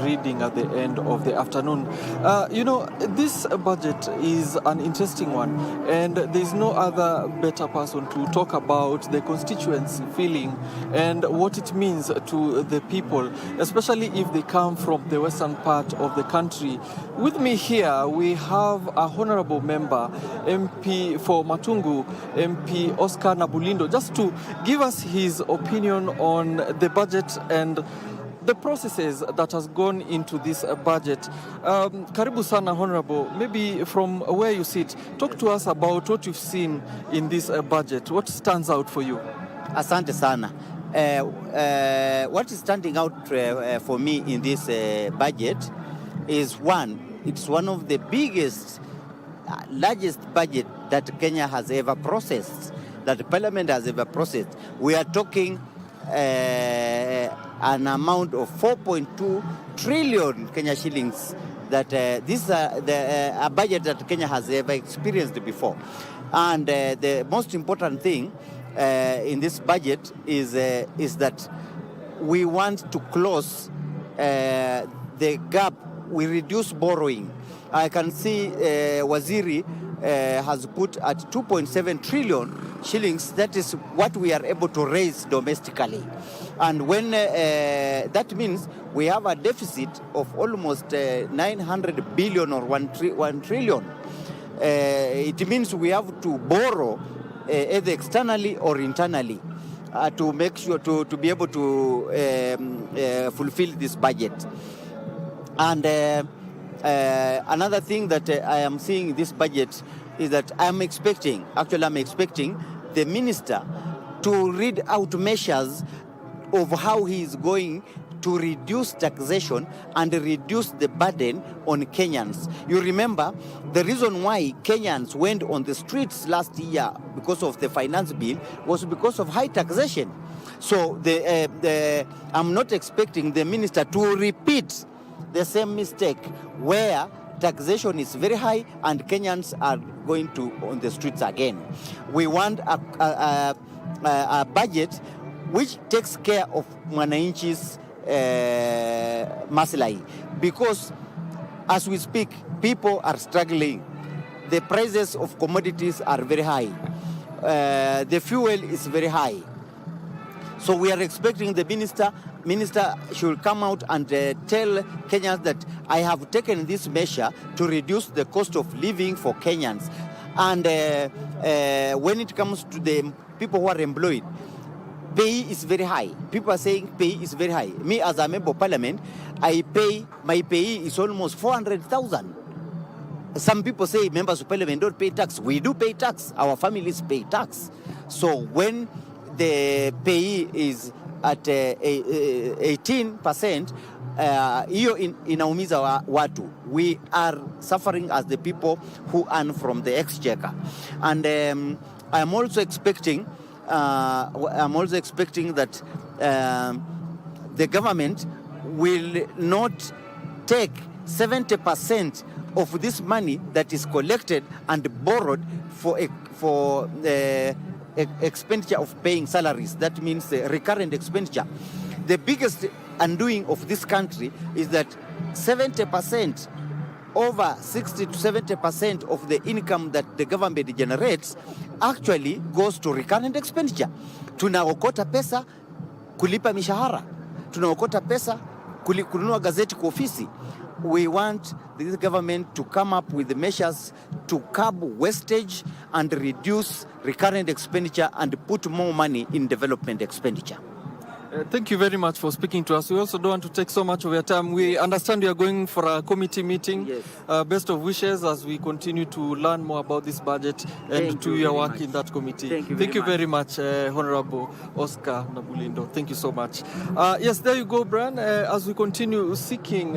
reading at the end of the afternoon. This budget is an interesting one, and there's no other better person to talk about the constituency feeling and what it means to the people, especially if they come from the western part of the country. With me here, we have a honorable member, MP for Matungu, MP Oscar Nabulindo, just to give us his opinion on the budget and the processes that has gone into this budget. Karibu sana, Honorable. Maybe from where you sit, talk to us about what you've seen in this budget. What stands out for you? Asante sana. What is standing out for me in this budget is it's one of the biggest, largest budget that Kenya has ever processed, that the Parliament has ever processed. We are talking an amount of 4.2 trillion Kenya shillings. That this is a budget that Kenya has ever experienced before. And the most important thing in this budget is that we want to close the gap. We reduce borrowing. I can see Waziri has put at 2.7 trillion shillings. That is what we are able to raise domestically. And when that means we have a deficit of almost 900 billion or 1 trillion. It means we have to borrow either externally or internally to make sure to be able to fulfill this budget. And another thing that I am seeing in this budget is that I'm expecting the minister to read out measures of how he is going to reduce taxation and reduce the burden on Kenyans. You remember the reason why Kenyans went on the streets last year because of the finance bill was because of high taxation. So I'm not expecting the minister to repeat the same mistake where taxation is very high and Kenyans are going to on the streets again. We want a budget which takes care of mwananchi's maslahi, because as we speak, people are struggling. The prices of commodities are very high. The fuel is very high. So we are expecting the minister should come out and tell Kenyans that I have taken this measure to reduce the cost of living for Kenyans. And when it comes to the people who are employed, pay is very high. People are saying pay is very high. Me as a member of parliament, my pay is almost 400,000. Some people say members of parliament don't pay tax. We do pay tax. Our families pay tax. So when the pay is at 18%, hiyo inaumiza watu. We are suffering as the people who earn from the exchequer. And I'm also expecting that the government will not take 70% of this money that is collected and borrowed for the expenditure of paying salaries. That means recurrent expenditure. The biggest undoing of this country is that 70%, over 60 to 70% of the income that the government generates actually goes to recurrent expenditure. Tunaokota pesa kulipa mishahara. Tunaokota pesa kununua gazeti kwa ofisi. We want this government to come up with the measures to curb wastage and reduce recurrent expenditure and put more money in development expenditure. Thank you very much for speaking to us. We also don't want to take so much of your time. We understand you are going for a committee meeting. Yes. Best of wishes as we continue to learn more about this budget and to your work in that committee. Thank you very much, Honorable Oscar Nabulindo. Thank you so much. Yes, there you go, Brian. As we continue seeking